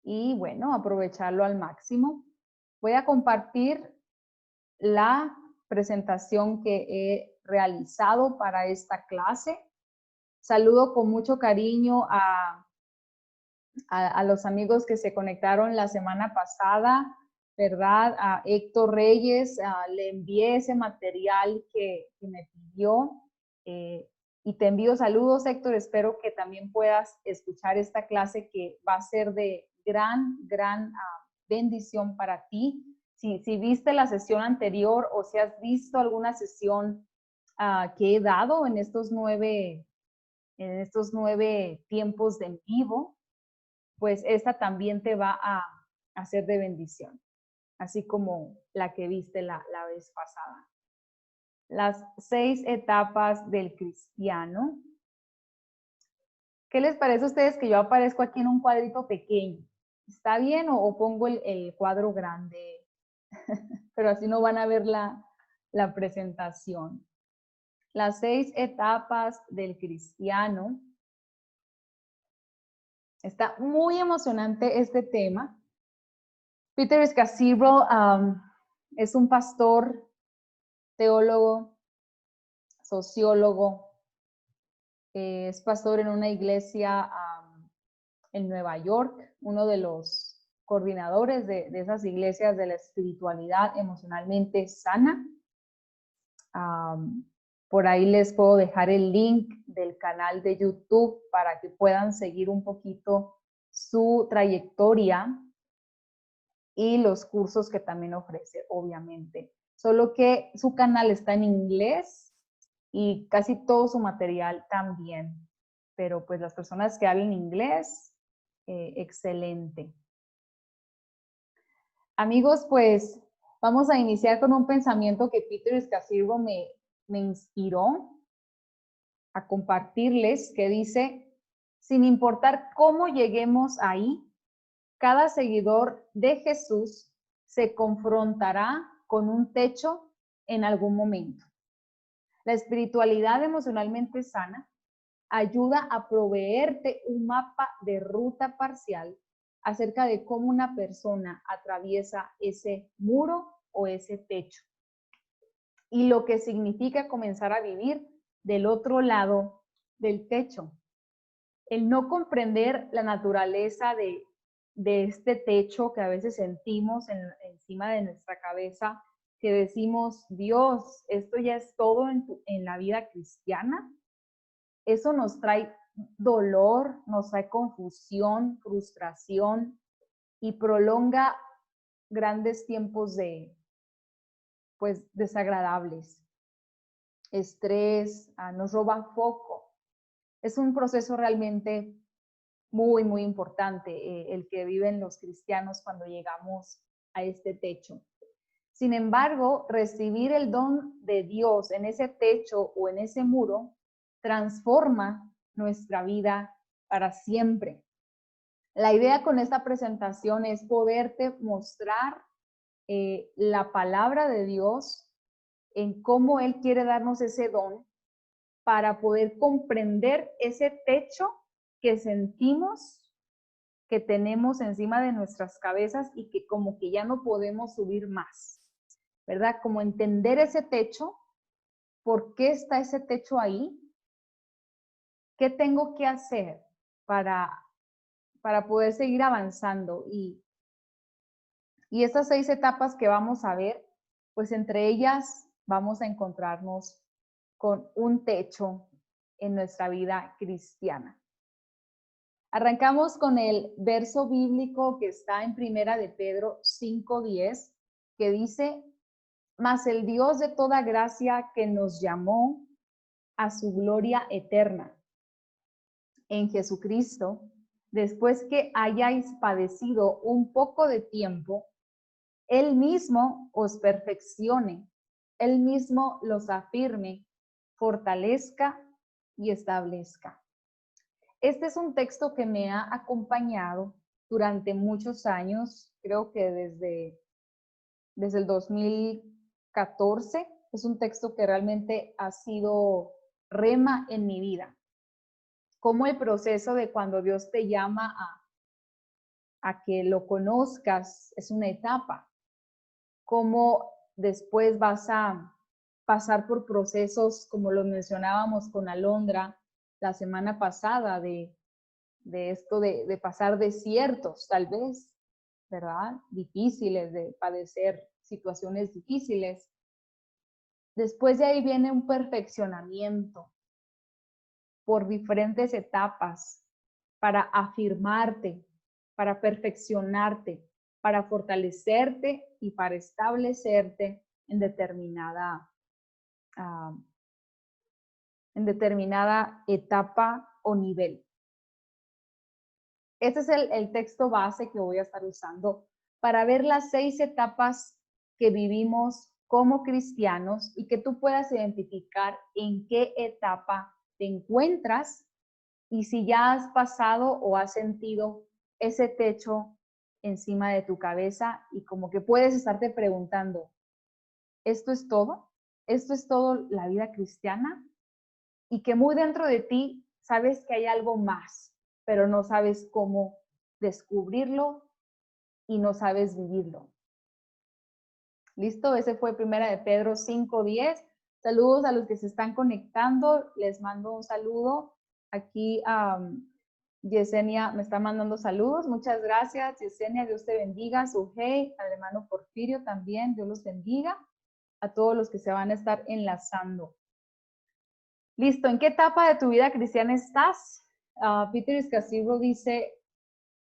y bueno, aprovecharlo al máximo. Voy a compartir la presentación que he realizado para esta clase. Saludo con mucho cariño a los amigos que se conectaron la semana pasada, ¿verdad? A Héctor Reyes, le envié ese material que me pidió y te envío saludos, Héctor. Espero que también puedas escuchar esta clase que va a ser de gran bendición para ti. Si viste la sesión anterior o si has visto alguna sesión que he dado en estos nueve tiempos de en vivo, pues esta también te va a hacer de bendición, así como la que viste la vez pasada. Las 6 etapas del cristiano. ¿Qué les parece a ustedes que yo aparezco aquí en un cuadrito pequeño? ¿Está bien o pongo el cuadro grande? Pero así no van a ver la presentación. Las 6 etapas del cristiano. Está muy emocionante este tema. Peter Scazzero es un pastor, teólogo, sociólogo, es pastor en una iglesia en Nueva York, uno de los coordinadores de esas iglesias de la espiritualidad emocionalmente sana. Por ahí les puedo dejar el link del canal de YouTube para que puedan seguir un poquito su trayectoria y los cursos que también ofrece, obviamente. Solo que su canal está en inglés y casi todo su material también. Pero pues las personas que hablan inglés, excelente. Amigos, pues vamos a iniciar con un pensamiento que Peter Scazzero me inspiró a compartirles, que dice: sin importar cómo lleguemos ahí, cada seguidor de Jesús se confrontará con un techo en algún momento. La espiritualidad emocionalmente sana ayuda a proveerte un mapa de ruta parcial acerca de cómo una persona atraviesa ese muro o ese techo y lo que significa comenzar a vivir del otro lado del techo. El no comprender la naturaleza de este techo que a veces sentimos encima de nuestra cabeza, que decimos: Dios, esto ya es todo en la vida cristiana. Eso nos trae dolor, nos trae confusión, frustración y prolonga grandes tiempos pues desagradables. Estrés, nos roba foco. Es un proceso realmente muy importante el que viven los cristianos cuando llegamos a este techo. Sin embargo, recibir el don de Dios en ese techo o en ese muro transforma nuestra vida para siempre. La idea con esta presentación es poderte mostrar la palabra de Dios en cómo Él quiere darnos ese don para poder comprender ese techo que sentimos que tenemos encima de nuestras cabezas y que como que ya no podemos subir más, ¿verdad? Como entender ese techo, ¿por qué está ese techo ahí? ¿Qué tengo que hacer para poder seguir avanzando? Y estas 6 etapas que vamos a ver, pues entre ellas vamos a encontrarnos con un techo en nuestra vida cristiana. Arrancamos con el verso bíblico que está en Primera de Pedro 5:10, que dice: mas el Dios de toda gracia que nos llamó a su gloria eterna en Jesucristo, después que hayáis padecido un poco de tiempo, Él mismo os perfeccione, Él mismo los afirme, fortalezca y establezca. Este es un texto que me ha acompañado durante muchos años, creo que desde el 2014. Es un texto que realmente ha sido rema en mi vida. Como el proceso de cuando Dios te llama a que lo conozcas es una etapa. Cómo después vas a pasar por procesos, como lo mencionábamos con Alondra la semana pasada, de esto de pasar desiertos, tal vez, ¿verdad? Difíciles, de padecer situaciones difíciles. Después de ahí viene un perfeccionamiento por diferentes etapas para afirmarte, para perfeccionarte, para fortalecerte y para establecerte en determinada etapa o nivel. Este es el texto base que voy a estar usando para ver las 6 etapas que vivimos como cristianos y que tú puedas identificar en qué etapa te encuentras y si ya has pasado o has sentido ese techo encima de tu cabeza y como que puedes estarte preguntando, ¿esto es todo? ¿Esto es todo la vida cristiana? Y que muy dentro de ti sabes que hay algo más, pero no sabes cómo descubrirlo y no sabes vivirlo. ¿Listo? Ese fue Primera de Pedro 5:10. Saludos a los que se están conectando. Les mando un saludo. Aquí Yesenia me está mandando saludos. Muchas gracias, Yesenia. Dios te bendiga. Sujei, al hermano Porfirio también. Dios los bendiga. A todos los que se van a estar enlazando. Listo. ¿En qué etapa de tu vida cristiana estás? Peter Escasibro dice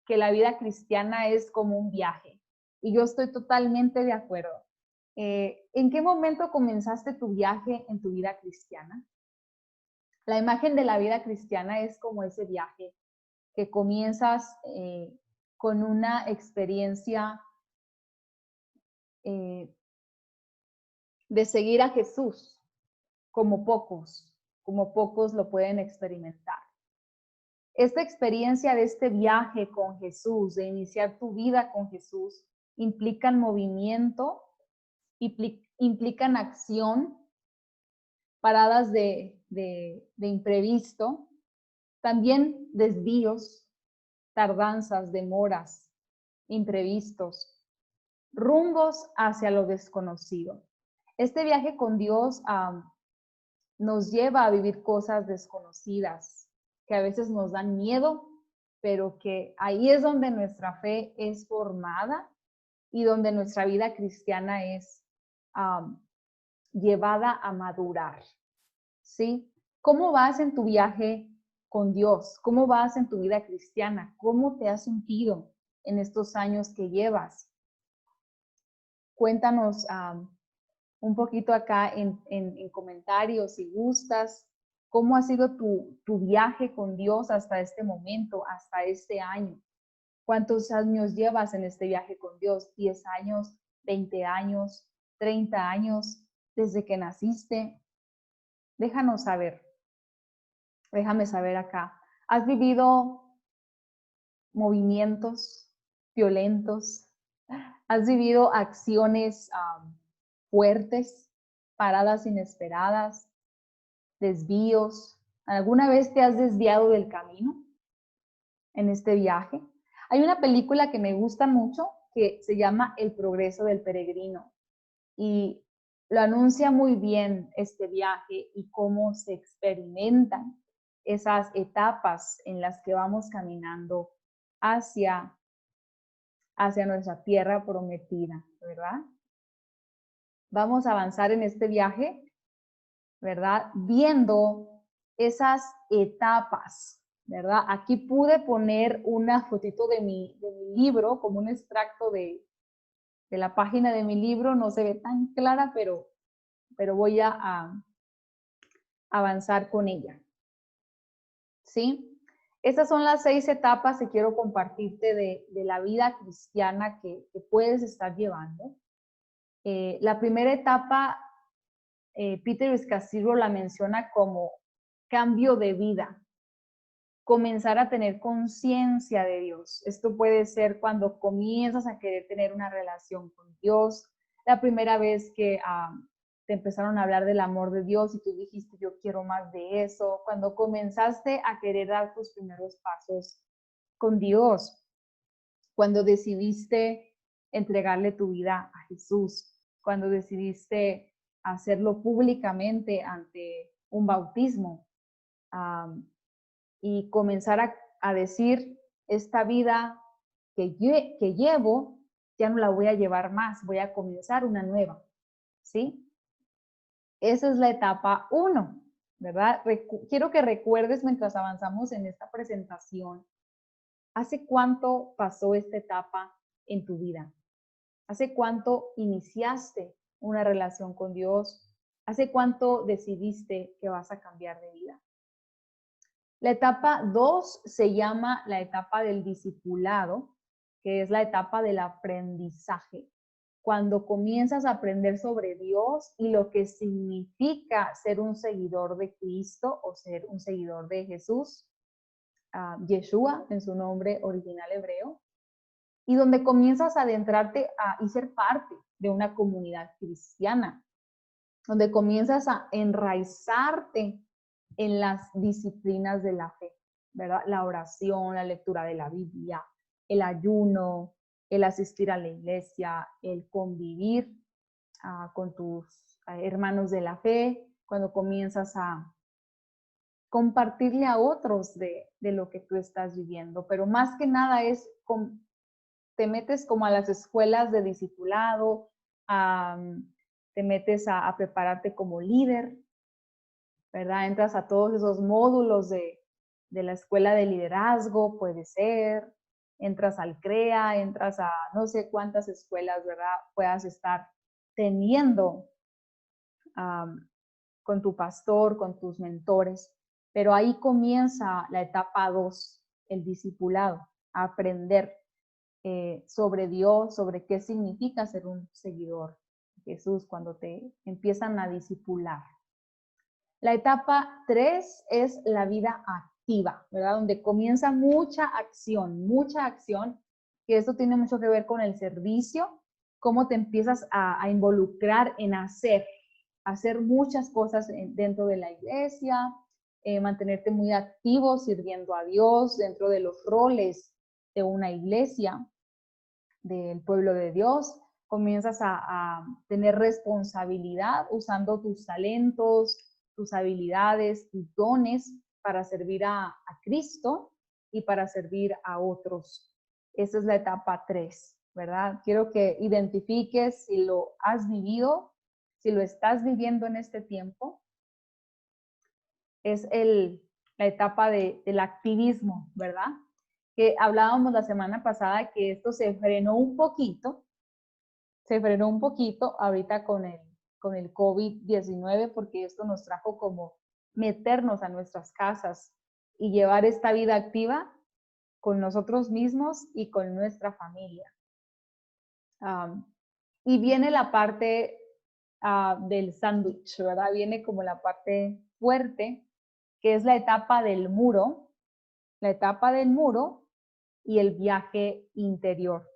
que la vida cristiana es como un viaje. Y yo estoy totalmente de acuerdo. ¿En qué momento comenzaste tu viaje en tu vida cristiana? La imagen de la vida cristiana es como ese viaje que comienzas con una experiencia de seguir a Jesús, como pocos lo pueden experimentar. Esta experiencia de este viaje con Jesús, de iniciar tu vida con Jesús, implican movimiento, implican acción, paradas de imprevisto, también desvíos, tardanzas, demoras, imprevistos, rumbos hacia lo desconocido. Este viaje con Dios nos lleva a vivir cosas desconocidas, que a veces nos dan miedo, pero que ahí es donde nuestra fe es formada y donde nuestra vida cristiana es llevada a madurar, ¿sí? ¿Cómo vas en tu viaje con Dios? ¿Cómo vas en tu vida cristiana? ¿Cómo te has sentido en estos años que llevas? Cuéntanos un poquito acá en comentarios si gustas. ¿Cómo ha sido tu viaje con Dios hasta este momento, hasta este año? ¿Cuántos años llevas en este viaje con Dios? ¿10 años, 20 años, 30 años, desde que naciste? Déjanos saber. Déjame saber acá. ¿Has vivido movimientos violentos? ¿Has vivido acciones fuertes, paradas inesperadas, desvíos? ¿Alguna vez te has desviado del camino en este viaje? Hay una película que me gusta mucho que se llama El progreso del peregrino y lo anuncia muy bien este viaje y cómo se experimentan esas etapas en las que vamos caminando hacia nuestra tierra prometida, ¿verdad? Vamos a avanzar en este viaje, ¿verdad? Viendo esas etapas, ¿verdad? Aquí pude poner una fotito de mi libro, como un extracto de la página de mi libro. No se ve tan clara, pero voy a avanzar con ella. ¿Sí? Estas son las 6 etapas que quiero compartirte de la vida cristiana que puedes estar llevando. La primera etapa, Peter Escasibro la menciona como cambio de vida, comenzar a tener conciencia de Dios. Esto puede ser cuando comienzas a querer tener una relación con Dios, la primera vez que te empezaron a hablar del amor de Dios y tú dijiste, yo quiero más de eso, cuando comenzaste a querer dar tus primeros pasos con Dios. cuando decidiste entregarle tu vida a Jesús, cuando decidiste hacerlo públicamente ante un bautismo, y comenzar a decir, esta vida que llevo, ya no la voy a llevar más, voy a comenzar una nueva, ¿sí? Esa es la etapa 1, ¿verdad? Quiero que recuerdes mientras avanzamos en esta presentación, ¿hace cuánto pasó esta etapa en tu vida? ¿Hace cuánto iniciaste una relación con Dios? ¿Hace cuánto decidiste que vas a cambiar de vida? La etapa 2 se llama la etapa del discipulado, que es la etapa del aprendizaje. Cuando comienzas a aprender sobre Dios y lo que significa ser un seguidor de Cristo o ser un seguidor de Jesús, Yeshua en su nombre original hebreo, y donde comienzas a adentrarte y ser parte de una comunidad cristiana, donde comienzas a enraizarte en las disciplinas de la fe, ¿verdad? La oración, la lectura de la Biblia, el ayuno, el asistir a la iglesia, el convivir con tus hermanos de la fe, cuando comienzas a compartirle a otros de lo que tú estás viviendo, pero más que nada te metes como a las escuelas de discipulado, te metes a prepararte como líder, ¿verdad? Entras a todos esos módulos de la escuela de liderazgo, puede ser, entras al CREA, entras a no sé cuántas escuelas, ¿verdad? Puedas estar teniendo con tu pastor, con tus mentores, pero ahí comienza la etapa 2, el discipulado, a aprender sobre Dios, sobre qué significa ser un seguidor de Jesús cuando te empiezan a discipular. La etapa 3 es la vida activa, ¿verdad? Donde comienza mucha acción, que esto tiene mucho que ver con el servicio, cómo te empiezas a involucrar en hacer muchas cosas dentro de la iglesia, mantenerte muy activo sirviendo a Dios dentro de los roles de una iglesia, del pueblo de Dios. Comienzas a tener responsabilidad usando tus talentos, tus habilidades, tus dones para servir a Cristo y para servir a otros. Esa es la etapa 3, ¿verdad? Quiero que identifiques si lo has vivido, si lo estás viviendo en este tiempo. Es la etapa del activismo, ¿verdad? Que hablábamos la semana pasada que esto se frenó un poquito ahorita con el COVID-19, porque esto nos trajo como meternos a nuestras casas y llevar esta vida activa con nosotros mismos y con nuestra familia. Y viene la parte del sándwich, ¿verdad? Viene como la parte fuerte, que es la etapa del muro y el viaje interior.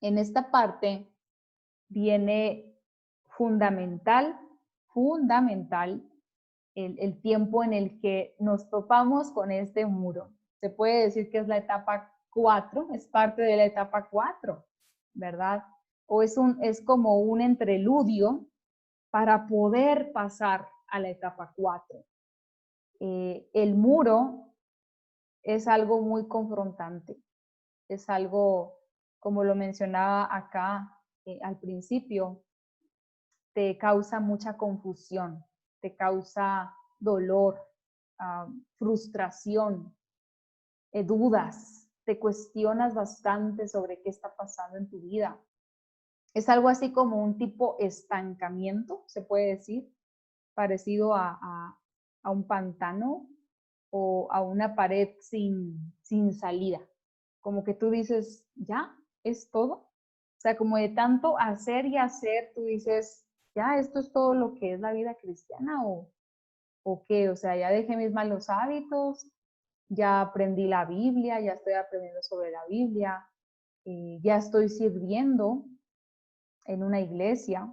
En esta parte viene fundamental el tiempo en el que nos topamos con este muro. Se puede decir que es la etapa 4, es parte de la etapa 4, ¿verdad? O es como un entreludio para poder pasar a la etapa 4. El muro es algo muy confrontante, es algo, como lo mencionaba acá al principio, te causa mucha confusión, te causa dolor, frustración, dudas, te cuestionas bastante sobre qué está pasando en tu vida. Es algo así como un tipo estancamiento, se puede decir, parecido a un pantano o a una pared sin salida. Como que tú dices, ¿ya? ¿Es todo? O sea, como de tanto hacer y hacer, tú dices, ¿ya esto es todo lo que es la vida cristiana o qué? O sea, ya dejé mis malos hábitos, ya aprendí la Biblia, ya estoy aprendiendo sobre la Biblia, ya estoy sirviendo en una iglesia,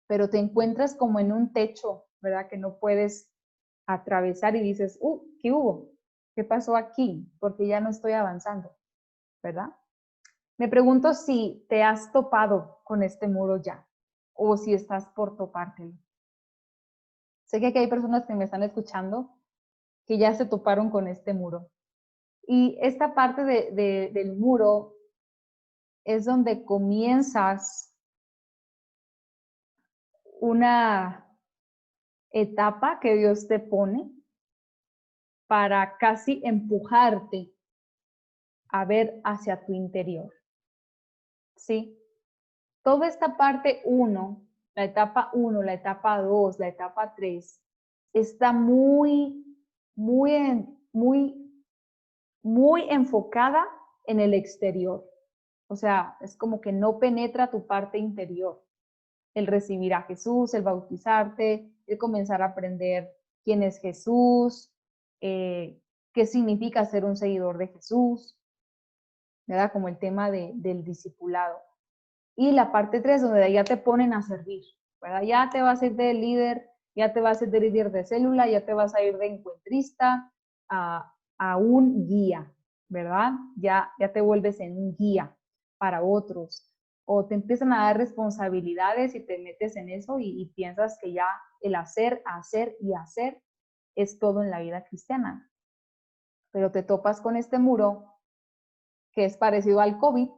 pero te encuentras como en un techo, ¿verdad? Que no puedes atravesar y dices, ¿qué hubo? ¿Qué pasó aquí? Porque ya no estoy avanzando. ¿verdad? Me pregunto si te has topado con este muro ya o si estás por topártelo. Sé que aquí hay personas que me están escuchando que ya se toparon con este muro. Y esta parte del muro es donde comienzas una etapa que Dios te pone para casi empujarte a ver hacia tu interior. ¿Sí? Toda esta parte 1, la etapa 1, la etapa 2, la etapa 3, está muy enfocada en el exterior. O sea, es como que no penetra tu parte interior. El recibir a Jesús, el bautizarte, el comenzar a aprender quién es Jesús, qué significa ser un seguidor de Jesús, ¿verdad? Como el tema del discipulado. Y la parte 3, donde ya te ponen a servir, ¿verdad? Ya te vas a ir de líder, ya te vas a ir de líder de célula, ya te vas a ir de encuentrista a un guía, ¿verdad? Ya te vuelves en un guía para otros. O te empiezan a dar responsabilidades y te metes en eso y piensas que ya el hacer y hacer es todo en la vida cristiana. Pero te topas con este muro que es parecido al COVID,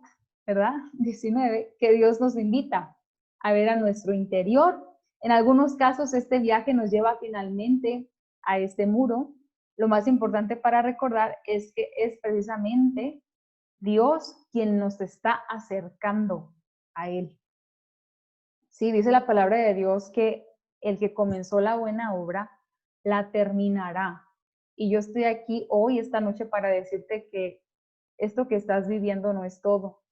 ¿verdad? 19, que Dios nos invita a ver a nuestro interior. En algunos casos este viaje nos lleva finalmente a este muro. Lo más importante para recordar es que es precisamente Dios quien nos está acercando a Él. Sí, dice la palabra de Dios que el que comenzó la buena obra la terminará. Y yo estoy aquí hoy, esta noche, para decirte que esto que estás viviendo no es todo.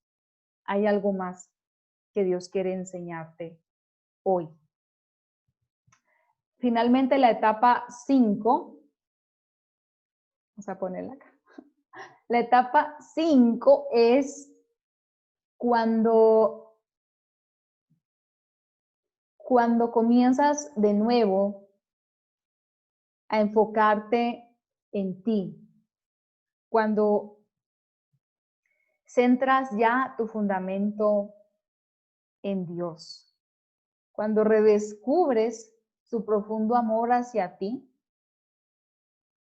Hay algo más que Dios quiere enseñarte hoy. Finalmente, la etapa 5, vamos a ponerla acá. La etapa 5 es cuando comienzas de nuevo a enfocarte en ti, cuando centras ya tu fundamento en Dios, cuando redescubres su profundo amor hacia ti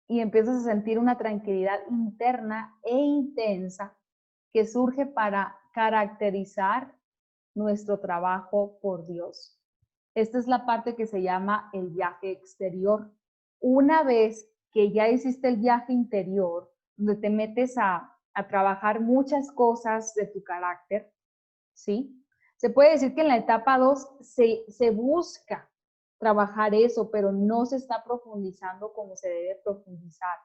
y empiezas a sentir una tranquilidad interna e intensa que surge para caracterizar nuestro trabajo por Dios. Esta es la parte que se llama el viaje exterior. Una vez que ya hiciste el viaje interior, donde te metes a trabajar muchas cosas de tu carácter, ¿sí? Se puede decir que en la etapa 2 se busca trabajar eso, pero no se está profundizando como se debe profundizar.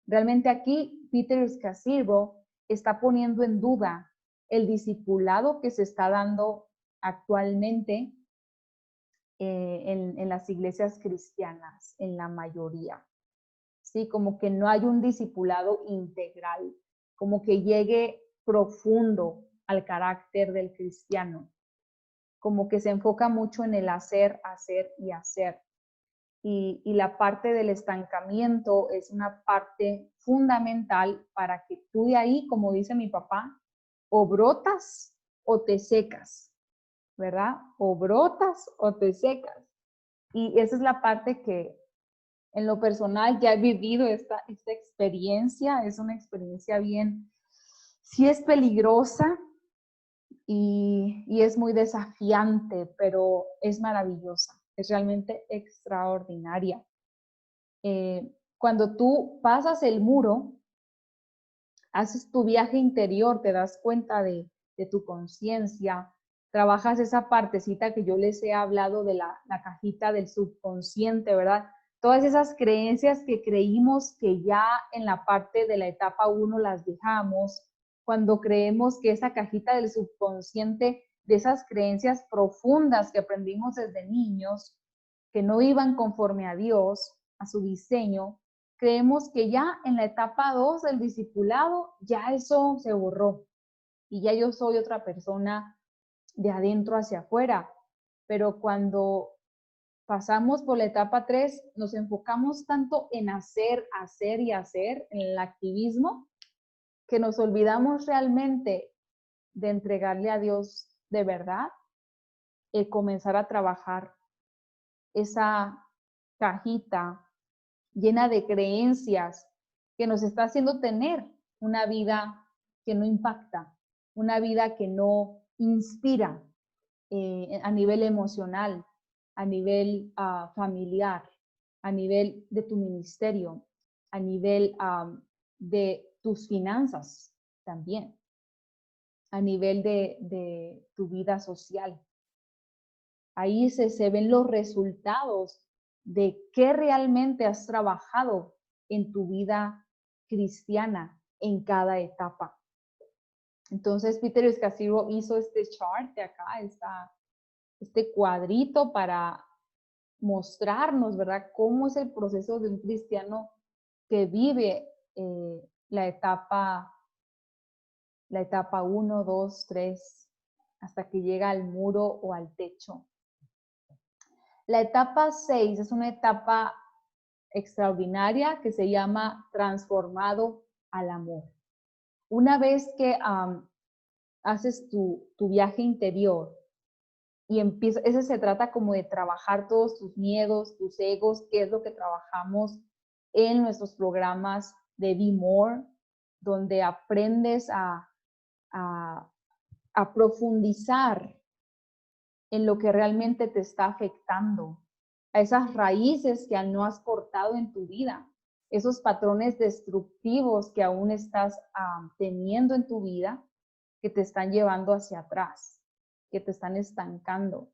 Realmente aquí Peter Scazzero está poniendo en duda el discipulado que se está dando actualmente en las iglesias cristianas, en la mayoría. ¿Sí? Como que no hay un discipulado integral, como que llegue profundo al carácter del cristiano, como que se enfoca mucho en el hacer, hacer y hacer. Y la parte del estancamiento es una parte fundamental para que tú de ahí, como dice mi papá, o brotas o te secas, ¿verdad? O brotas o te secas. Y esa es la parte que en lo personal ya he vivido esta experiencia, es una experiencia bien, sí es peligrosa y es muy desafiante, pero es maravillosa, es realmente extraordinaria. Cuando tú pasas el muro, haces tu viaje interior, te das cuenta de tu conciencia, trabajas esa partecita que yo les he hablado de la cajita del subconsciente, ¿verdad? Todas esas creencias que creímos que ya en la parte de la etapa 1 las dejamos, cuando creemos que esa cajita del subconsciente, de esas creencias profundas que aprendimos desde niños, que no iban conforme a Dios, a su diseño, creemos que ya en la etapa 2 del discipulado, ya eso se borró y ya yo soy otra persona de adentro hacia afuera. Pero cuando pasamos por la etapa 3, nos enfocamos tanto en hacer, hacer y hacer, en el activismo, que nos olvidamos realmente de entregarle a Dios de verdad, el comenzar a trabajar esa cajita llena de creencias que nos está haciendo tener una vida que no impacta, una vida que no inspira a nivel emocional, a nivel familiar, a nivel de tu ministerio, a nivel de tus finanzas también, a nivel de tu vida social. Ahí se ven los resultados de qué realmente has trabajado en tu vida cristiana en cada etapa. Entonces, Peter Escasiro hizo este chart de acá, este cuadrito para mostrarnos, ¿verdad?, cómo es el proceso de un cristiano que vive la etapa 1, 2, 3, hasta que llega al muro o al techo. La etapa 6 es una etapa extraordinaria que se llama transformado al amor. Una vez que haces tu viaje interior y empieza, ese se trata como de trabajar todos tus miedos, tus egos, que es lo que trabajamos en nuestros programas de Be More, donde aprendes a profundizar en lo que realmente te está afectando, a esas raíces que aún no has cortado en tu vida, esos patrones destructivos que aún estás teniendo en tu vida, que te están llevando hacia atrás, que te están estancando.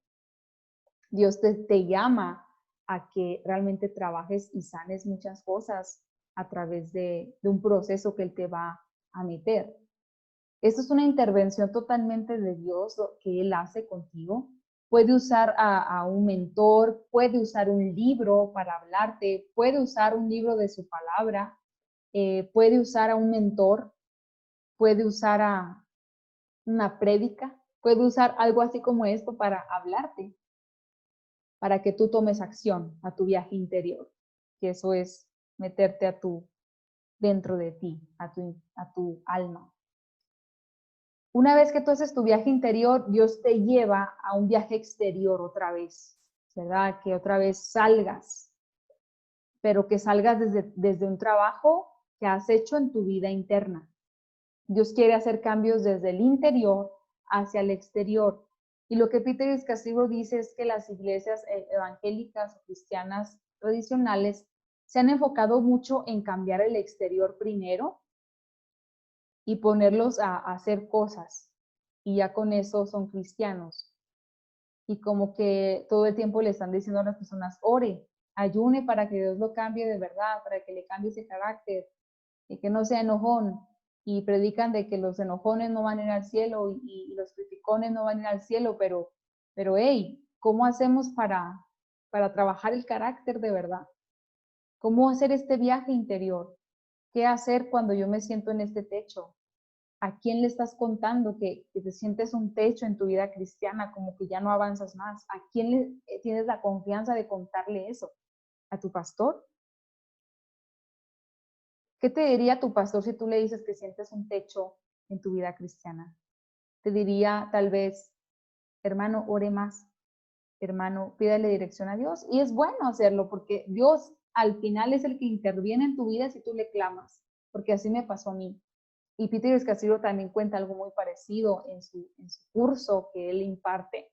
Dios te llama a que realmente trabajes y sanes muchas cosas a través de un proceso que Él te va a meter. Esto es una intervención totalmente de Dios que Él hace contigo. Puede usar a un mentor, puede usar un libro para hablarte, puede usar un libro de su palabra, puede usar a un mentor, puede usar a una prédica, puede usar algo así como esto para hablarte, para que tú tomes acción a tu viaje interior, que eso es meterte dentro de ti, a tu alma. Una vez que tú haces tu viaje interior, Dios te lleva a un viaje exterior otra vez, ¿verdad? Que otra vez salgas, pero que salgas desde un trabajo que has hecho en tu vida interna. Dios quiere hacer cambios desde el interior hacia el exterior. Y lo que Peter Escasiro dice es que las iglesias evangélicas o cristianas tradicionales se han enfocado mucho en cambiar el exterior primero y ponerlos a hacer cosas, y ya con eso son cristianos. Y como que todo el tiempo le están diciendo a las personas, ore, ayune para que Dios lo cambie de verdad, para que le cambie ese carácter, y que no sea enojón. Y predican de que los enojones no van a ir al cielo y los criticones no van a ir al cielo, pero hey, ¿cómo hacemos para trabajar el carácter de verdad? ¿Cómo hacer este viaje interior? ¿Qué hacer cuando yo me siento en este techo? ¿A quién le estás contando que te sientes un techo en tu vida cristiana, como que ya no avanzas más? ¿A quién le tienes la confianza de contarle eso? ¿A tu pastor? ¿Qué te diría tu pastor si tú le dices que sientes un techo en tu vida cristiana? Te diría tal vez, hermano, ore más, hermano, pídale dirección a Dios. Y es bueno hacerlo porque Dios al final es el que interviene en tu vida si tú le clamas, porque así me pasó a mí. Y Peter Escasiro también cuenta algo muy parecido en su curso que él imparte.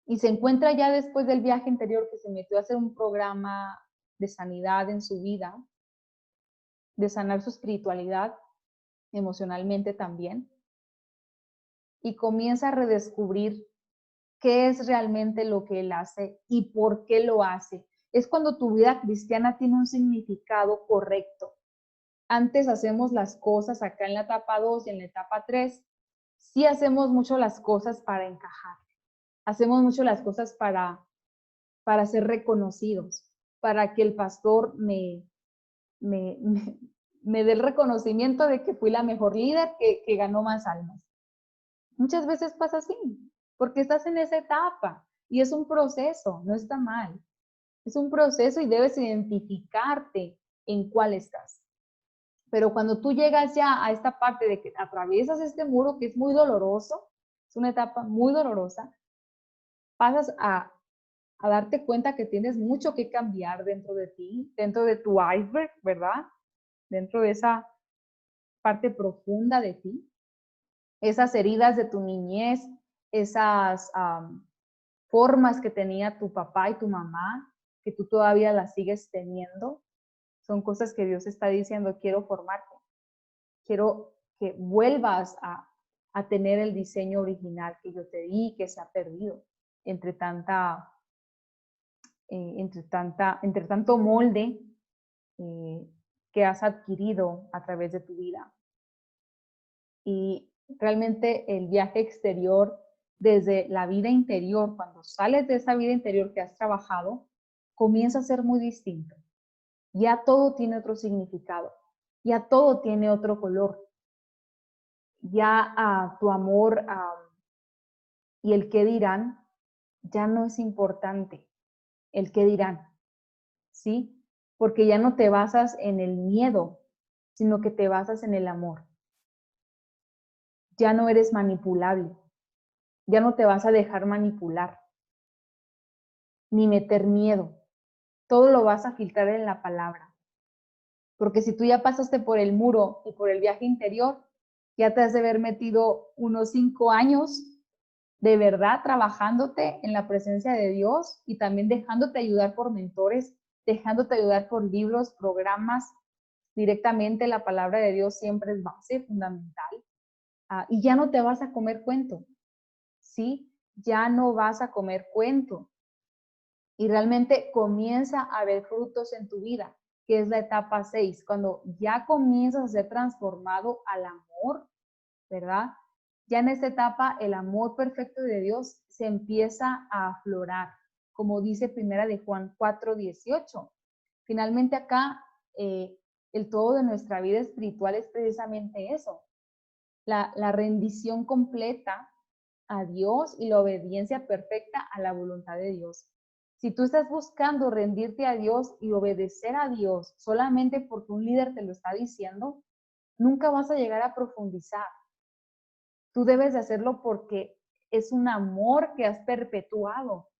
Y se encuentra ya después del viaje interior que se metió a hacer un programa de sanidad en su vida, de sanar su espiritualidad, emocionalmente también, y comienza a redescubrir qué es realmente lo que él hace y por qué lo hace. Es cuando tu vida cristiana tiene un significado correcto. Antes hacemos las cosas acá en la etapa 2 y en la etapa 3, sí hacemos mucho las cosas para encajar. Hacemos mucho las cosas para ser reconocidos, para que el pastor me dé el reconocimiento de que fui la mejor líder que ganó más almas. Muchas veces pasa así, porque estás en esa etapa y es un proceso, no está mal. Es un proceso y debes identificarte en cuál estás. Pero cuando tú llegas ya a esta parte de que atraviesas este muro, que es muy doloroso, es una etapa muy dolorosa, pasas a darte cuenta que tienes mucho que cambiar dentro de ti, dentro de tu iceberg, ¿verdad? Dentro de esa parte profunda de ti, esas heridas de tu niñez, esas formas que tenía tu papá y tu mamá, que tú todavía las sigues teniendo, son cosas que Dios está diciendo, quiero formarte, quiero que vuelvas a tener el diseño original que yo te di, que se ha perdido entre tanto molde que has adquirido a través de tu vida. Y realmente el viaje exterior desde la vida interior, cuando sales de esa vida interior que has trabajado, comienza a ser muy distinto. Ya todo tiene otro significado, ya todo tiene otro color. Ya tu amor y el qué dirán ya no es importante, el qué dirán, ¿sí? Porque ya no te basas en el miedo, sino que te basas en el amor. Ya no eres manipulable, ya no te vas a dejar manipular, ni meter miedo. Todo lo vas a filtrar en la palabra. Porque si tú ya pasaste por el muro y por el viaje interior, ya te has de haber metido unos 5 años de verdad trabajándote en la presencia de Dios y también dejándote ayudar por mentores, dejándote ayudar por libros, programas. Directamente la palabra de Dios siempre es base fundamental. Y ya no te vas a comer cuento, ¿sí? Ya no vas a comer cuento. Y realmente comienza a haber frutos en tu vida, que es la etapa 6, cuando ya comienzas a ser transformado al amor, ¿verdad? Ya en esta etapa el amor perfecto de Dios se empieza a aflorar, como dice primera de Juan 4:18. Finalmente acá el todo de nuestra vida espiritual es precisamente eso, la rendición completa a Dios y la obediencia perfecta a la voluntad de Dios. Si tú estás buscando rendirte a Dios y obedecer a Dios solamente porque un líder te lo está diciendo, nunca vas a llegar a profundizar. Tú debes de hacerlo porque es un amor que has perpetuado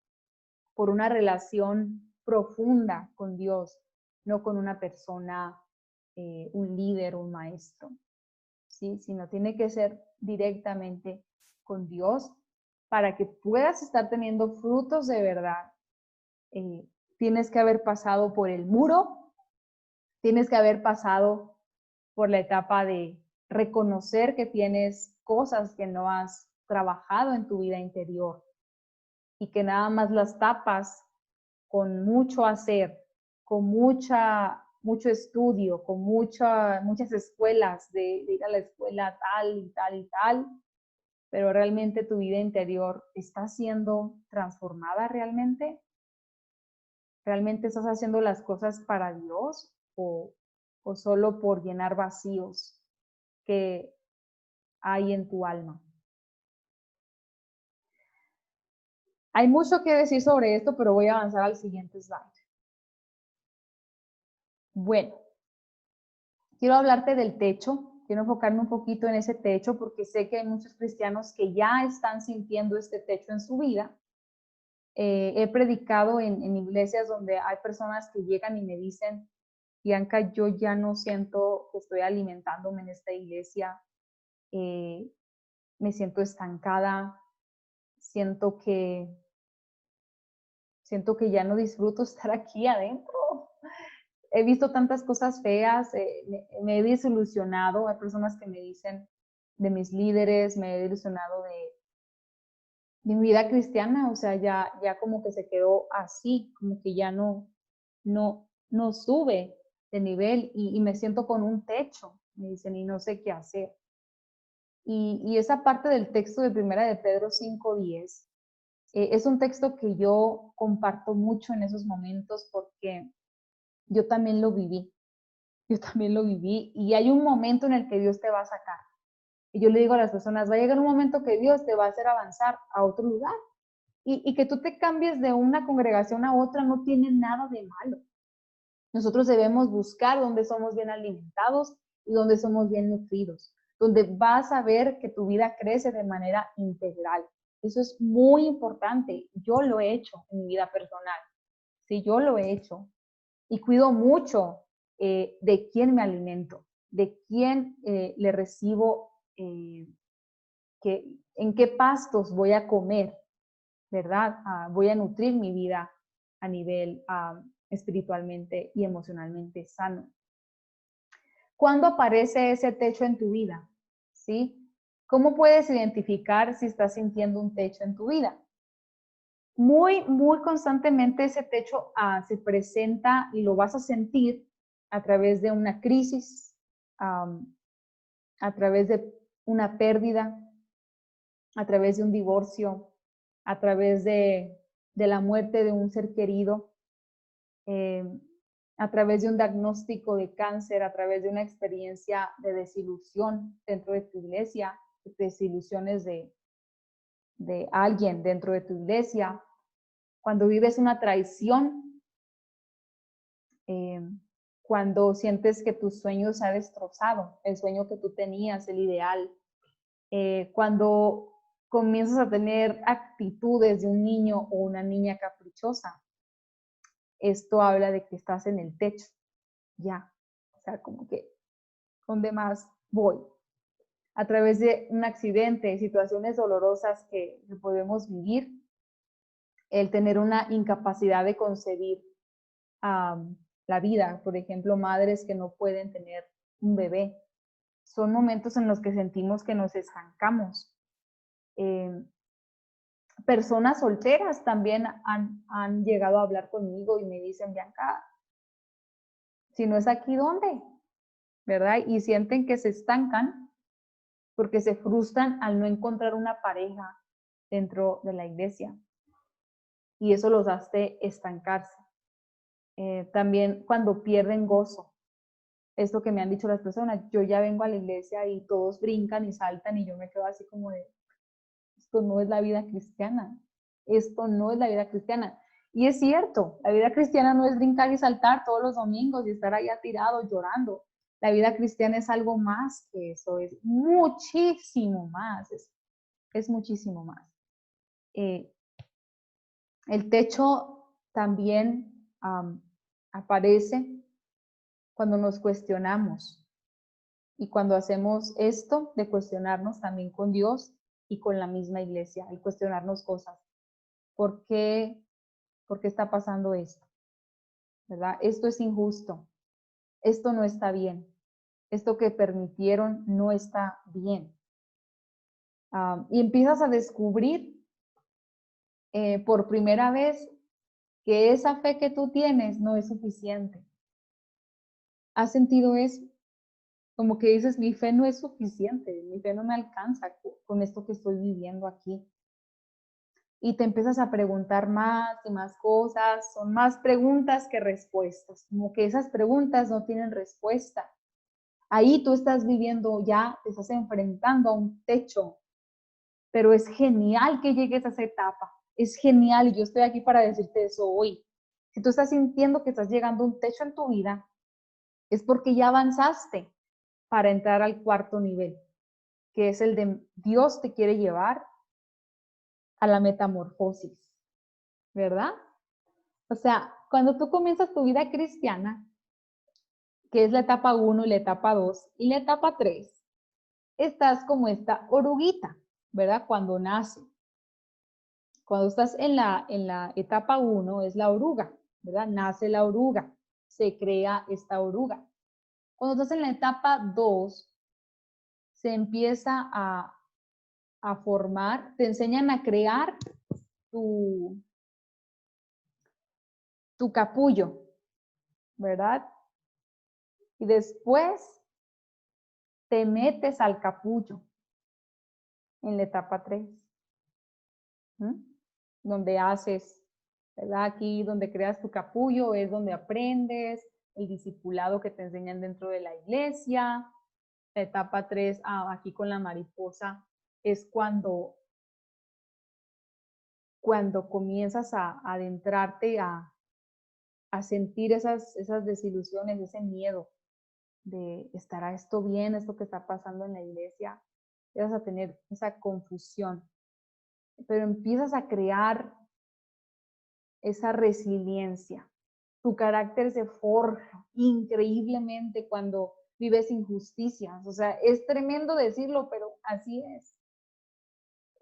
por una relación profunda con Dios, no con una persona, un líder, un maestro, ¿sí? Sino tiene que ser directamente con Dios para que puedas estar teniendo frutos de verdad. Tienes que haber pasado por el muro, tienes que haber pasado por la etapa de reconocer que tienes cosas que no has trabajado en tu vida interior y que nada más las tapas con mucho hacer, con mucho estudio, con muchas escuelas, de ir a la escuela tal y tal y tal, pero realmente tu vida interior está siendo transformada realmente. ¿Realmente estás haciendo las cosas para Dios o solo por llenar vacíos que hay en tu alma? Hay mucho que decir sobre esto, pero voy a avanzar al siguiente slide. Bueno, quiero hablarte del techo, quiero enfocarme un poquito en ese techo porque sé que hay muchos cristianos que ya están sintiendo este techo en su vida. He predicado en iglesias donde hay personas que llegan y me dicen, Bianca, yo ya no siento que estoy alimentándome en esta iglesia, me siento estancada, siento que ya no disfruto estar aquí adentro. He visto tantas cosas feas, me he desilusionado. Hay personas que me dicen de mis líderes, me he desilusionado de mi vida cristiana, o sea, ya como que se quedó así, como que ya no sube de nivel y me siento con un techo, me dicen, y no sé qué hacer. Y esa parte del texto de Primera de Pedro 5:10 es un texto que yo comparto mucho en esos momentos porque yo también lo viví. Yo también lo viví y hay un momento en el que Dios te va a sacar. Y yo le digo a las personas, va a llegar un momento que Dios te va a hacer avanzar a otro lugar. Y que tú te cambies de una congregación a otra no tiene nada de malo. Nosotros debemos buscar donde somos bien alimentados y donde somos bien nutridos, donde vas a ver que tu vida crece de manera integral. Eso es muy importante. Yo lo he hecho en mi vida personal. Sí, yo lo he hecho. Y cuido mucho de quién me alimento, de quién le recibo, en qué pastos voy a comer, ¿verdad? Voy a nutrir mi vida a nivel espiritualmente y emocionalmente sano. ¿Cuándo aparece ese techo en tu vida? ¿Sí? ¿Cómo puedes identificar si estás sintiendo un techo en tu vida? Muy constantemente ese techo se presenta y lo vas a sentir a través de una crisis, a través de una pérdida, a través de un divorcio, a través de la muerte de un ser querido, a través de un diagnóstico de cáncer, a través de una experiencia de desilusión dentro de tu iglesia, desilusiones de alguien dentro de tu iglesia, cuando vives una traición, cuando sientes que tu sueño se ha destrozado, el sueño que tú tenías, el ideal, cuando comienzas a tener actitudes de un niño o una niña caprichosa, esto habla de que estás en el techo, ya, o sea, como que, ¿dónde más voy? A través de un accidente, situaciones dolorosas que podemos vivir, el tener una incapacidad de concebir la vida, por ejemplo, madres que no pueden tener un bebé, son momentos en los que sentimos que nos estancamos. Personas solteras también han llegado a hablar conmigo y me dicen, Bianca, si no es aquí, ¿dónde? ¿Verdad? Y sienten que se estancan porque se frustran al no encontrar una pareja dentro de la iglesia. Y eso los hace estancarse. También cuando pierden gozo. Esto que me han dicho las personas, yo ya vengo a la iglesia y todos brincan y saltan y yo me quedo así como de, esto no es la vida cristiana, esto no es la vida cristiana. Y es cierto, la vida cristiana no es brincar y saltar todos los domingos y estar allá tirado llorando. La vida cristiana es algo más que eso, es muchísimo más, es muchísimo más. El techo también aparece cuando nos cuestionamos y cuando hacemos esto de cuestionarnos también con Dios y con la misma iglesia, el cuestionarnos cosas. ¿Por qué está pasando esto? ¿Verdad? Esto es injusto. Esto no está bien. Esto que permitieron no está bien. Y empiezas a descubrir por primera vez que esa fe que tú tienes no es suficiente. ¿Has sentido eso? Como que dices, mi fe no es suficiente, mi fe no me alcanza con esto que estoy viviendo aquí. Y te empiezas a preguntar más y más cosas, son más preguntas que respuestas, como que esas preguntas no tienen respuesta. Ahí tú estás viviendo ya, te estás enfrentando a un techo, pero es genial que llegues a esa etapa, es genial y yo estoy aquí para decirte eso hoy. Si tú estás sintiendo que estás llegando a un techo en tu vida, es porque ya avanzaste para entrar al cuarto nivel, que es el de Dios te quiere llevar a la metamorfosis, ¿verdad? O sea, cuando tú comienzas tu vida cristiana, que es la etapa 1 y la etapa 2 y la etapa 3, estás como esta oruguita, ¿verdad? Cuando nace. Cuando estás en la etapa 1 es la oruga, ¿verdad? Nace la oruga, se crea esta oruga. Cuando estás en la etapa 2, se empieza a formar, te enseñan a crear tu capullo, ¿verdad? Y después te metes al capullo en la etapa 3, donde haces, ¿verdad? Aquí donde creas tu capullo es donde aprendes el discipulado que te enseñan dentro de la iglesia. La etapa 3, aquí con la mariposa, es cuando comienzas a adentrarte a sentir esas desilusiones, ese miedo, ¿estará esto bien, esto que está pasando en la iglesia? Empiezas a tener esa confusión, pero empiezas a crear esa resiliencia. Tu carácter se forja increíblemente cuando vives injusticias. O sea, es tremendo decirlo, pero así es.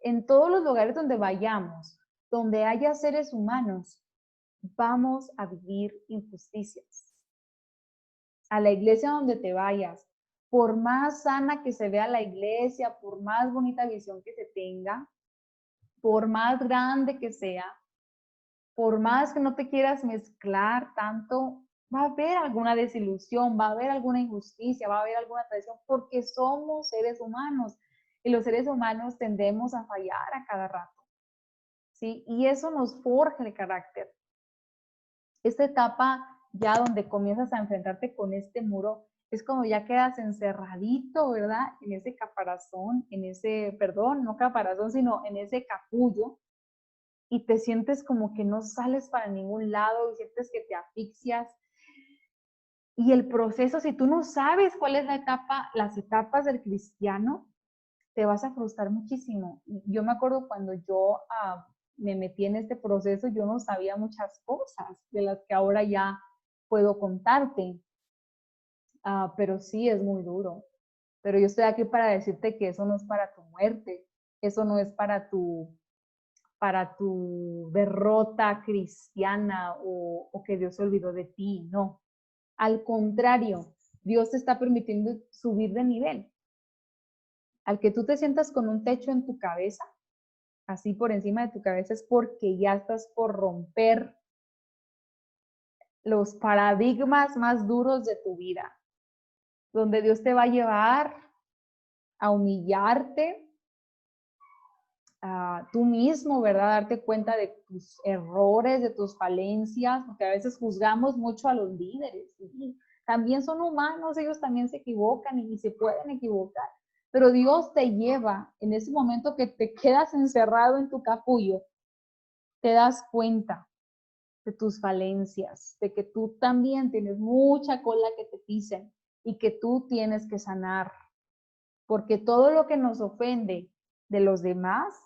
En todos los lugares donde vayamos, donde haya seres humanos, vamos a vivir injusticias. A la iglesia donde te vayas, por más sana que se vea la iglesia, por más bonita visión que se tenga, por más grande que sea, por más que no te quieras mezclar tanto, va a haber alguna desilusión, va a haber alguna injusticia, va a haber alguna traición, porque somos seres humanos y los seres humanos tendemos a fallar a cada rato, ¿sí? Y eso nos forja el carácter. Esta etapa ya donde comienzas a enfrentarte con este muro, es como ya quedas encerradito, ¿verdad? En ese caparazón, en ese, perdón, no caparazón, sino en ese capullo, y te sientes como que no sales para ningún lado y sientes que te asfixias. Y el proceso, si tú no sabes cuál es la etapa, las etapas del cristiano, te vas a frustrar muchísimo. Yo me acuerdo cuando yo me metí en este proceso, yo no sabía muchas cosas de las que ahora ya puedo contarte, pero sí es muy duro. Pero yo estoy aquí para decirte que eso no es para tu muerte, eso no es para tu derrota cristiana o que Dios se olvidó de ti, no. Al contrario, Dios te está permitiendo subir de nivel. Al que tú te sientas con un techo en tu cabeza, así por encima de tu cabeza, es porque ya estás por romper los paradigmas más duros de tu vida, donde Dios te va a llevar a humillarte, tú mismo, ¿verdad? Darte cuenta de tus errores, de tus falencias, porque a veces juzgamos mucho a los líderes. ¿Sí? También son humanos, ellos también se equivocan y se pueden equivocar. Pero Dios te lleva en ese momento que te quedas encerrado en tu capullo, te das cuenta de tus falencias, de que tú también tienes mucha cola que te pisen y que tú tienes que sanar. Porque todo lo que nos ofende de los demás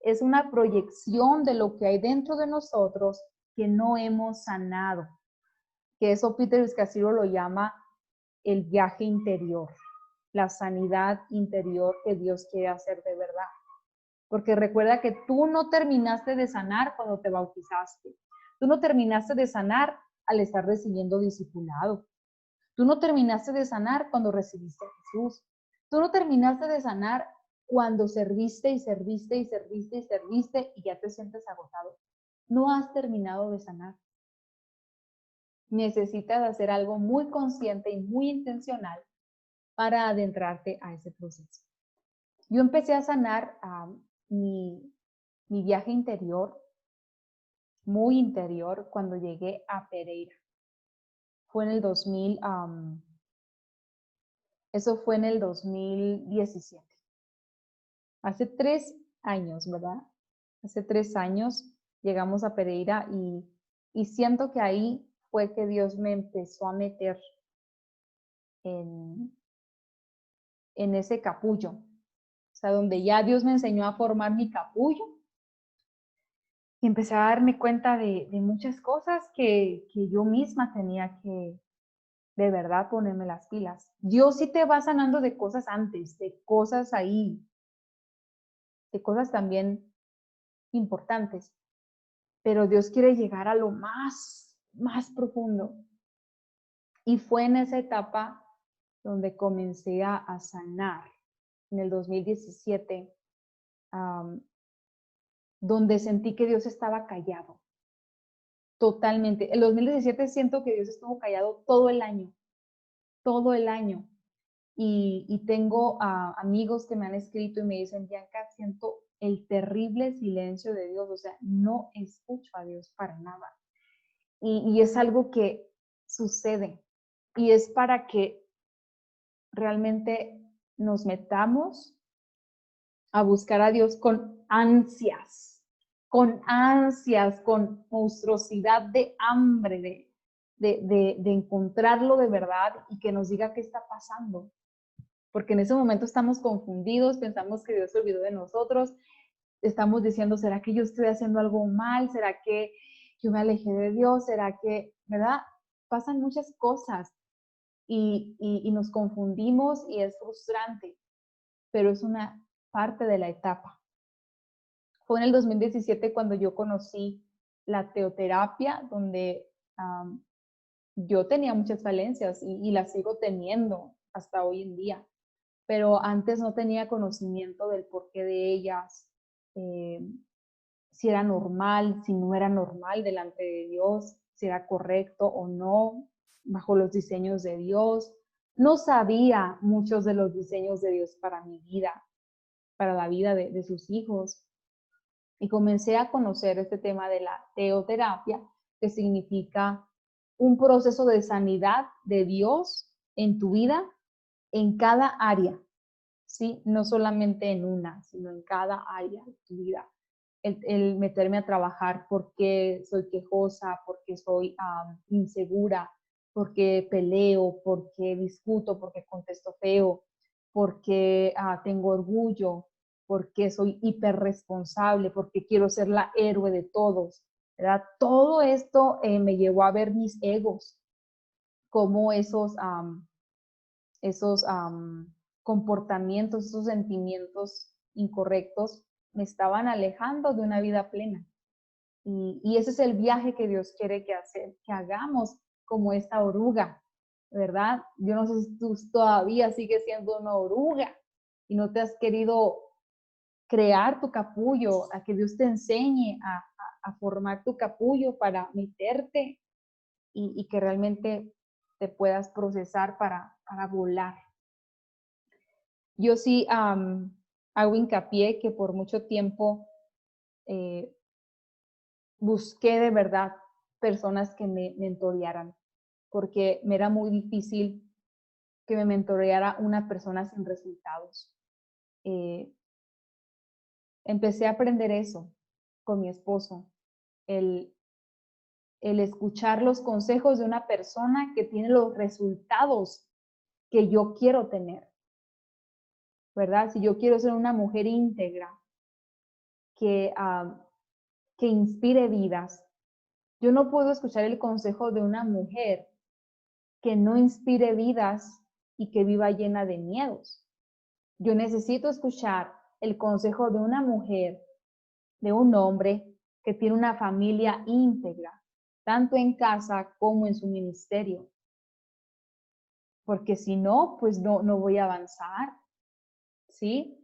es una proyección de lo que hay dentro de nosotros que no hemos sanado. Que eso Peter Scazzero lo llama el viaje interior, la sanidad interior que Dios quiere hacer de verdad. Porque recuerda que tú no terminaste de sanar cuando te bautizaste. Tú no terminaste de sanar al estar recibiendo discipulado. Tú no terminaste de sanar cuando recibiste a Jesús. Tú no terminaste de sanar cuando serviste y serviste y serviste y serviste y ya te sientes agotado. No has terminado de sanar. Necesitas hacer algo muy consciente y muy intencional para adentrarte a ese proceso. Yo empecé a sanar mi viaje interior, muy interior, cuando llegué a Pereira. Fue en el 2000, eso fue en el 2017. Hace 3 años, ¿verdad? Hace 3 años llegamos a Pereira y siento que ahí fue que Dios me empezó a meter en ese capullo. O sea, donde ya Dios me enseñó a formar mi capullo y empecé a darme cuenta de muchas cosas que yo misma tenía que de verdad ponerme las pilas. Dios sí te va sanando de cosas antes, de cosas ahí, de cosas también importantes, pero Dios quiere llegar a lo más profundo. Y fue en esa etapa donde comencé a sanar, en el 2017, donde sentí que Dios estaba callado, totalmente. El 2017 siento que Dios estuvo callado todo el año. Y tengo amigos que me han escrito y me dicen, Bianca, siento el terrible silencio de Dios, o sea, no escucho a Dios para nada. Y es algo que sucede y es para que realmente nos metamos a buscar a Dios con ansias, con monstruosidad de hambre, de encontrarlo de verdad y que nos diga qué está pasando. Porque en ese momento estamos confundidos, pensamos que Dios se olvidó de nosotros, estamos diciendo, ¿será que yo estoy haciendo algo mal? ¿Será que yo me alejé de Dios? ¿Será que, verdad? Pasan muchas cosas y nos confundimos y es frustrante, pero es una parte de la etapa. Fue en el 2017 cuando yo conocí la teoterapia, donde yo tenía muchas falencias y las sigo teniendo hasta hoy en día, pero antes no tenía conocimiento del porqué de ellas, si era normal, si no era normal delante de Dios, si era correcto o no, bajo los diseños de Dios. No sabía muchos de los diseños de Dios para mi vida, para la vida de sus hijos. Y comencé a conocer este tema de la teoterapia, que significa un proceso de sanidad de Dios en tu vida, en cada área, ¿sí? No solamente en una, sino en cada área de tu vida. El meterme a trabajar porque soy quejosa, porque soy insegura, porque peleo, porque discuto, porque contesto feo, porque tengo orgullo, porque soy hiperresponsable, porque quiero ser la héroe de todos, ¿verdad? Todo esto me llevó a ver mis egos, como esos comportamientos, esos sentimientos incorrectos me estaban alejando de una vida plena. Y ese es el viaje que Dios quiere que hagamos como esta oruga, ¿verdad? Yo no sé si tú todavía sigues siendo una oruga y no te has querido crear tu capullo, a que Dios te enseñe a formar tu capullo para meterte y que realmente te puedas procesar para volar. Yo sí hago hincapié que por mucho tiempo busqué de verdad personas que me mentorearan, porque me era muy difícil que me mentoreara una persona sin resultados. Empecé a aprender eso con mi esposo, el, el escuchar los consejos de una persona que tiene los resultados que yo quiero tener, ¿verdad? Si yo quiero ser una mujer íntegra, que, que inspire vidas, yo no puedo escuchar el consejo de una mujer que no inspire vidas y que viva llena de miedos. Yo necesito escuchar el consejo de una mujer, de un hombre que tiene una familia íntegra, tanto en casa como en su ministerio. Porque si no, pues no voy a avanzar, ¿sí?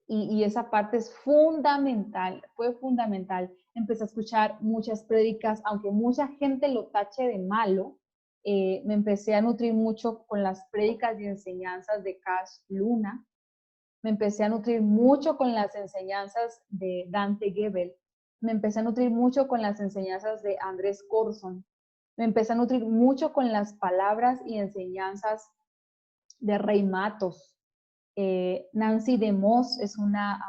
Y esa parte es fundamental, fue fundamental. Empecé a escuchar muchas prédicas, aunque mucha gente lo tache de malo, me empecé a nutrir mucho con las prédicas y enseñanzas de Cash Luna, me empecé a nutrir mucho con las enseñanzas de Dante Gebel, me empecé a nutrir mucho con las enseñanzas de Andrés Corson, me empecé a nutrir mucho con las palabras y enseñanzas de Rey Matos. Nancy DeMoss es una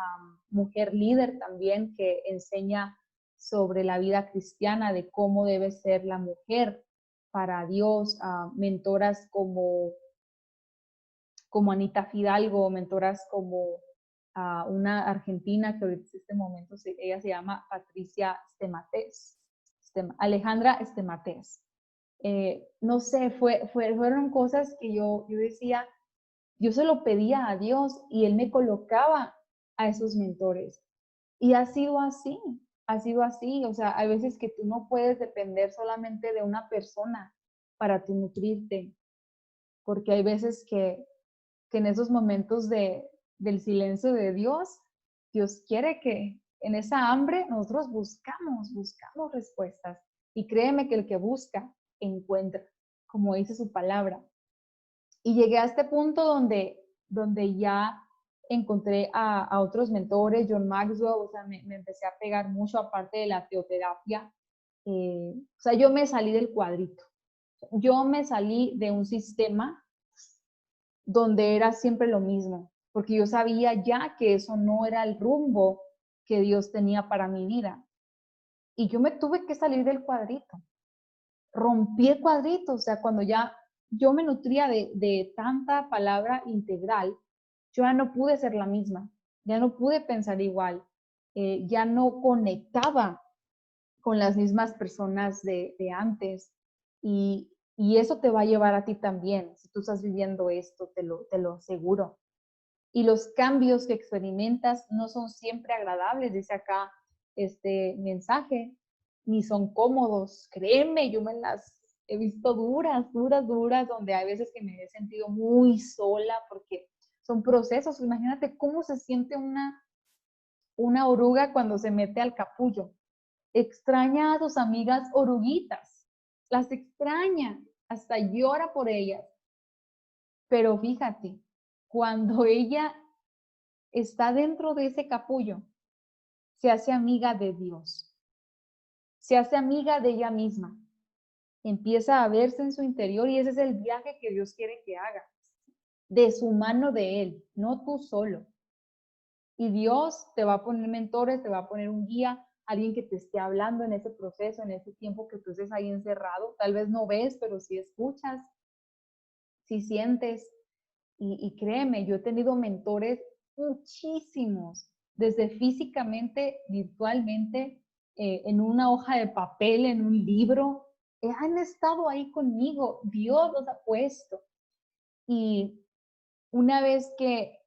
mujer líder también que enseña sobre la vida cristiana, de cómo debe ser la mujer para Dios, mentoras como Anita Fidalgo, mentoras como una argentina que ahorita en este momento ella se llama Patricia Stemates, Alejandra Stemates. No sé, fueron cosas que yo decía, yo se lo pedía a Dios y Él me colocaba a esos mentores. Y ha sido así. O sea, hay veces que tú no puedes depender solamente de una persona para tu nutrirte, porque hay veces que en esos momentos del silencio de Dios, Dios quiere que en esa hambre nosotros buscamos respuestas. Y créeme que el que busca, encuentra, como dice su palabra. Y llegué a este punto donde ya encontré a otros mentores, John Maxwell, o sea, me empecé a pegar mucho aparte de la teoterapia. O sea, yo me salí del cuadrito. Yo me salí de un sistema donde era siempre lo mismo, porque yo sabía ya que eso no era el rumbo que Dios tenía para mi vida. Y yo me tuve que salir del cuadrito. rompí el cuadrito, o sea, cuando ya yo me nutría de tanta palabra integral, yo ya no pude ser la misma, ya no pude pensar igual, ya no conectaba con las mismas personas de antes. Y eso te va a llevar a ti también, si tú estás viviendo esto, te lo aseguro. Y los cambios que experimentas no son siempre agradables, dice acá este mensaje, ni son cómodos. Créeme, yo me las he visto duras, duras, duras, donde hay veces que me he sentido muy sola porque son procesos. Imagínate cómo se siente una oruga cuando se mete al capullo. Extraña a sus amigas oruguitas, las extraña, hasta llora por ellas. Pero fíjate, cuando ella está dentro de ese capullo, se hace amiga de Dios, se hace amiga de ella misma, empieza a verse en su interior y ese es el viaje que Dios quiere que haga, de su mano de Él, no tú solo. Y Dios te va a poner mentores, te va a poner un guía, alguien que te esté hablando en ese proceso, en ese tiempo que tú estés ahí encerrado. Tal vez no ves, pero sí escuchas, sí sientes. Y créeme, yo he tenido mentores muchísimos, desde físicamente, virtualmente, en una hoja de papel, en un libro. Han estado ahí conmigo, Dios los ha puesto. Y una vez que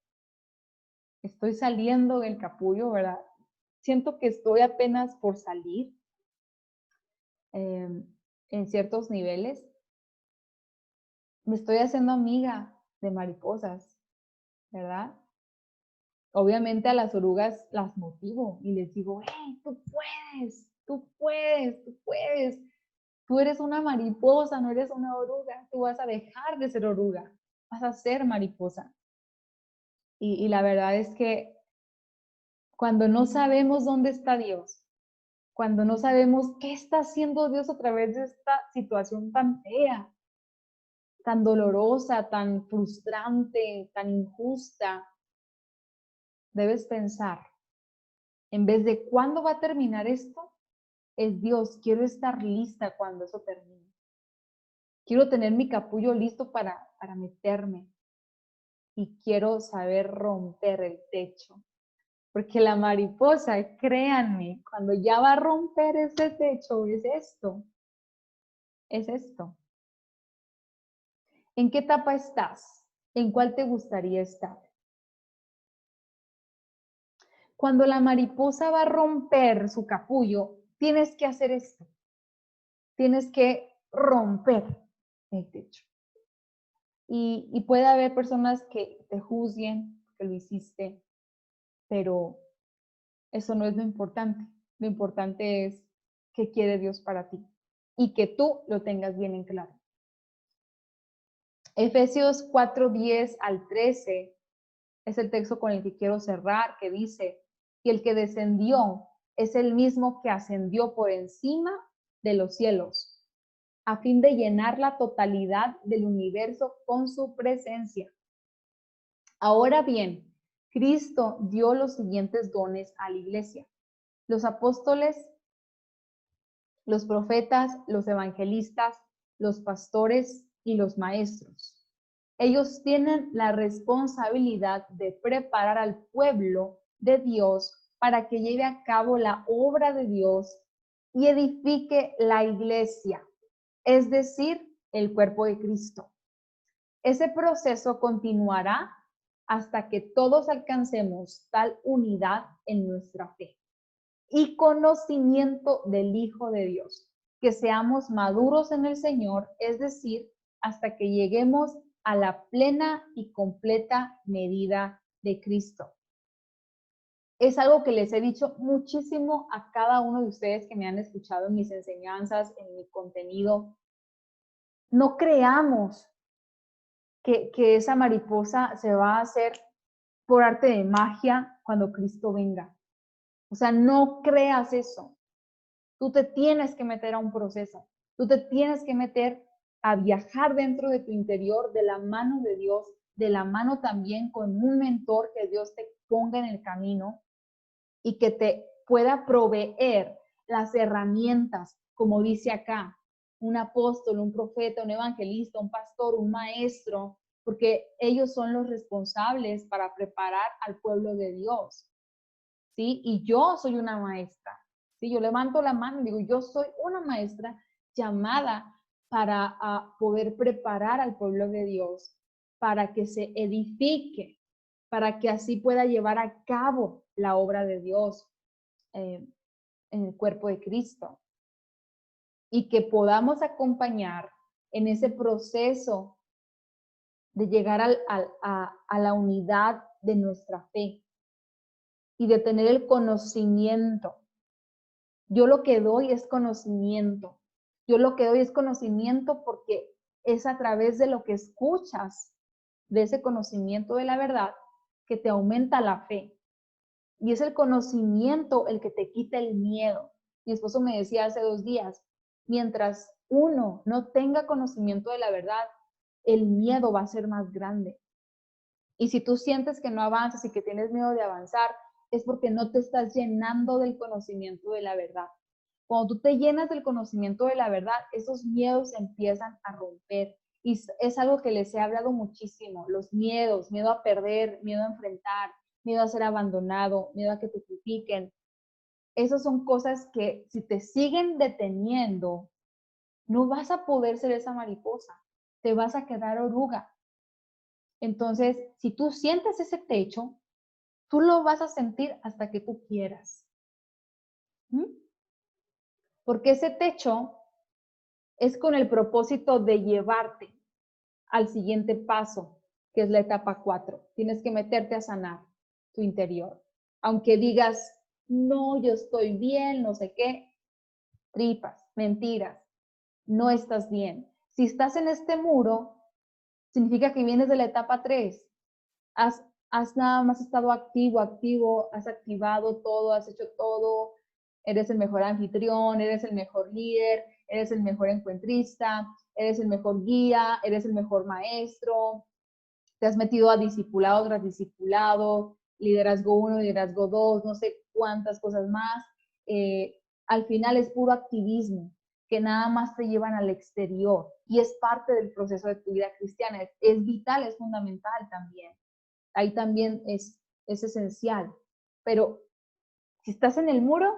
estoy saliendo del capullo, ¿verdad? Siento que estoy apenas por salir en ciertos niveles. Me estoy haciendo amiga de mariposas, ¿verdad? Obviamente a las orugas las motivo y les digo, hey, tú puedes, tú puedes, tú puedes. Tú eres una mariposa, no eres una oruga. Tú vas a dejar de ser oruga, vas a ser mariposa. Y la verdad es que cuando no sabemos dónde está Dios, cuando no sabemos qué está haciendo Dios a través de esta situación tan fea, tan dolorosa, tan frustrante, tan injusta, debes pensar, en vez de cuándo va a terminar esto, es Dios, quiero estar lista cuando eso termine. Quiero tener mi capullo listo para meterme y quiero saber romper el techo. Porque la mariposa, créanme, cuando ya va a romper ese techo, es esto, es esto. ¿En qué etapa estás? ¿En cuál te gustaría estar? Cuando la mariposa va a romper su capullo, tienes que hacer esto. Tienes que romper el techo. Y puede haber personas que te juzguen que lo hiciste, pero eso no es lo importante. Lo importante es qué quiere Dios para ti y que tú lo tengas bien en claro. Efesios 4:10 al 13 es el texto con el que quiero cerrar, que dice, y el que descendió es el mismo que ascendió por encima de los cielos, a fin de llenar la totalidad del universo con su presencia. Ahora bien, Cristo dio los siguientes dones a la iglesia: los apóstoles, los profetas, los evangelistas, los pastores y los maestros. Ellos tienen la responsabilidad de preparar al pueblo de Dios para que lleve a cabo la obra de Dios y edifique la iglesia, es decir, el cuerpo de Cristo. Ese proceso continuará hasta que todos alcancemos tal unidad en nuestra fe y conocimiento del Hijo de Dios, que seamos maduros en el Señor, es decir, hasta que lleguemos a la plena y completa medida de Cristo. Es algo que les he dicho muchísimo a cada uno de ustedes que me han escuchado en mis enseñanzas, en mi contenido. No creamos que esa mariposa se va a hacer por arte de magia cuando Cristo venga. O sea, no creas eso. Tú te tienes que meter a un proceso. Tú te tienes que meter a viajar dentro de tu interior de la mano de Dios, de la mano también con un mentor que Dios te ponga en el camino y que te pueda proveer las herramientas, como dice acá, un apóstol, un profeta, un evangelista, un pastor, un maestro, porque ellos son los responsables para preparar al pueblo de Dios, ¿sí? Y yo soy una maestra, ¿sí? Yo levanto la mano y digo, yo soy una maestra llamada para poder preparar al pueblo de Dios, para que se edifique, para que así pueda llevar a cabo la obra de Dios en el cuerpo de Cristo. Y que podamos acompañar en ese proceso de llegar a la unidad de nuestra fe y de tener el conocimiento. Yo lo que doy es conocimiento. Yo lo que doy es conocimiento porque es a través de lo que escuchas, de ese conocimiento de la verdad, que te aumenta la fe. Y es el conocimiento el que te quita el miedo. Mi esposo me decía hace 2 días, mientras uno no tenga conocimiento de la verdad, el miedo va a ser más grande. Y si tú sientes que no avanzas y que tienes miedo de avanzar, es porque no te estás llenando del conocimiento de la verdad. Cuando tú te llenas del conocimiento de la verdad, esos miedos empiezan a romper. Y es algo que les he hablado muchísimo, los miedos, miedo a perder, miedo a enfrentar, miedo a ser abandonado, miedo a que te critiquen. Esas son cosas que si te siguen deteniendo, no vas a poder ser esa mariposa, te vas a quedar oruga. Entonces, si tú sientes ese techo, tú lo vas a sentir hasta que tú quieras. ¿Mm? Porque ese techo es con el propósito de llevarte al siguiente paso, que es la etapa 4. Tienes que meterte a sanar tu interior. Aunque digas, no, yo estoy bien, no sé qué, tripas, mentiras, no estás bien. Si estás en este muro, significa que vienes de la etapa 3. Has nada más estado activo, has activado todo, has hecho todo, eres el mejor anfitrión, eres el mejor líder, eres el mejor encuentrista, eres el mejor guía, eres el mejor maestro, te has metido a discipulado tras discipulado, liderazgo 1, liderazgo 2, no sé cuántas cosas más. Al final es puro activismo, que nada más te llevan al exterior y es parte del proceso de tu vida cristiana. Es vital, es fundamental también. Ahí también es esencial. Pero si estás en el muro,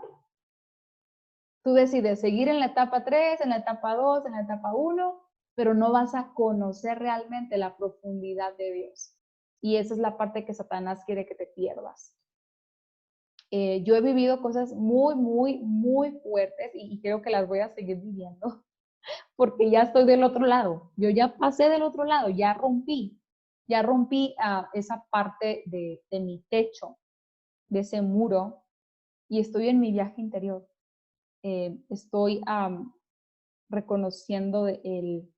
tú decides seguir en la etapa 3, en la etapa 2, en la etapa 1, pero no vas a conocer realmente la profundidad de Dios. Y esa es la parte que Satanás quiere que te pierdas. Yo he vivido cosas muy, muy, muy fuertes y creo que las voy a seguir viviendo porque ya estoy del otro lado. Yo ya pasé del otro lado, ya rompí esa parte de mi techo, de ese muro, y estoy en mi viaje interior. Estoy reconociendo el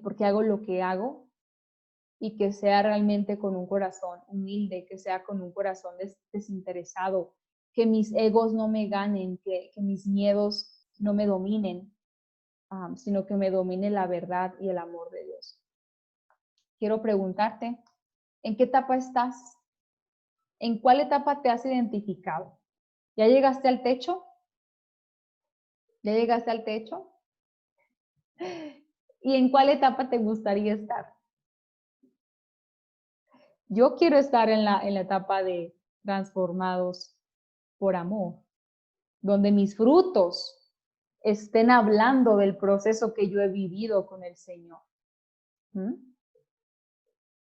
por qué hago lo que hago y que sea realmente con un corazón humilde, que sea con un corazón desinteresado, que mis egos no me ganen, que mis miedos no me dominen, sino que me domine la verdad y el amor de Dios. Quiero preguntarte, ¿en qué etapa estás? ¿En cuál etapa te has identificado? ¿Ya llegaste al techo? ¿Ya llegaste al techo? ¿Y en cuál etapa te gustaría estar? Yo quiero estar en la etapa de transformados por amor, donde mis frutos estén hablando del proceso que yo he vivido con el Señor. ¿Mm?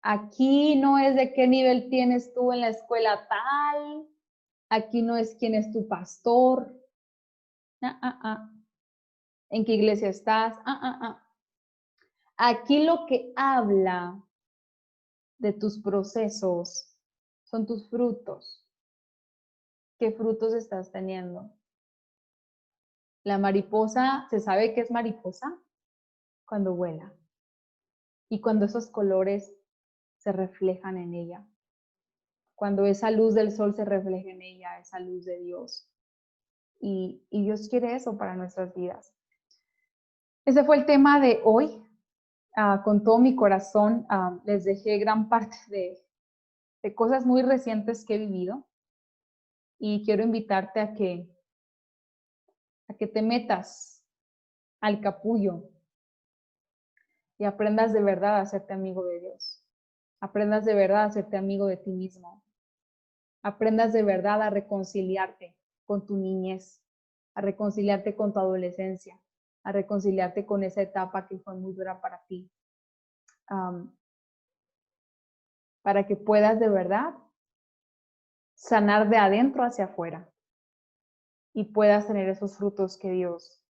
Aquí no es de qué nivel tienes tú en la escuela tal, aquí no es quién es tu pastor, en qué iglesia estás, Aquí lo que habla de tus procesos son tus frutos. ¿Qué frutos estás teniendo? La mariposa, ¿se sabe qué es mariposa? Cuando vuela. Y cuando esos colores se reflejan en ella. Cuando esa luz del sol se refleja en ella, esa luz de Dios. Y Dios quiere eso para nuestras vidas. Ese fue el tema de hoy. Con todo mi corazón les dejé gran parte de cosas muy recientes que he vivido. Y quiero invitarte a que te metas al capullo y aprendas de verdad a hacerte amigo de Dios. Aprendas de verdad a hacerte amigo de ti mismo. Aprendas de verdad a reconciliarte con tu niñez, a reconciliarte con tu adolescencia, a reconciliarte con esa etapa que fue muy dura para ti. Para que puedas de verdad sanar de adentro hacia afuera y puedas tener esos frutos que Dios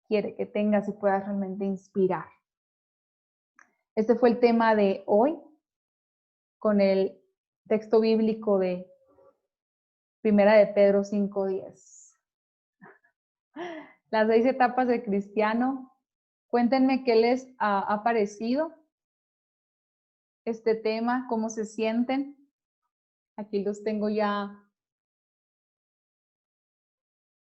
quiere que tengas y puedas realmente inspirar. Este fue el tema de hoy con el texto bíblico de Primera de Pedro 5:10. Las 6 etapas del cristiano. Cuéntenme qué les ha parecido este tema, cómo se sienten. Aquí los tengo ya